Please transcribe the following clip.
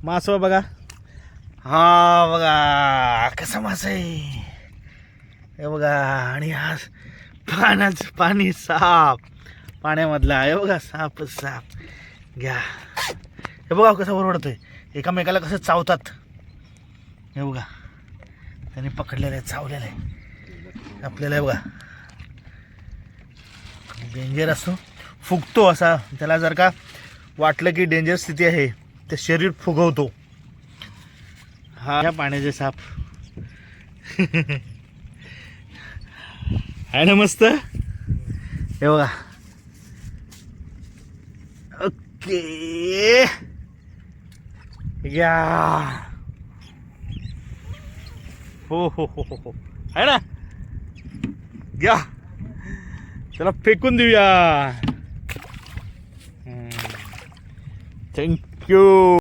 मासो बघा, हा बघा कसा मासा आहे हे बघा. आणि हा पाणी साप पाण्यामधला आहे बघा, साप घ्या. हे बघा कसं ओरडतोय, एकामेकाला कसं चावतात हे बघा. त्यांनी पकडलेलं आहे, चावलेलं आहे आपल्याला हे बघा. डेंजर असतो, फुगतो असा. त्याला जर का वाटलं की डेंजर स्थिती आहे ते शरीर फुगवतो. हा पाण्याचे साप आहे ना मस्त, हे बघा. ओके या, हो हो हो हो हो आहे ना, घ्या त्याला फेकून देऊया. थँक्यू.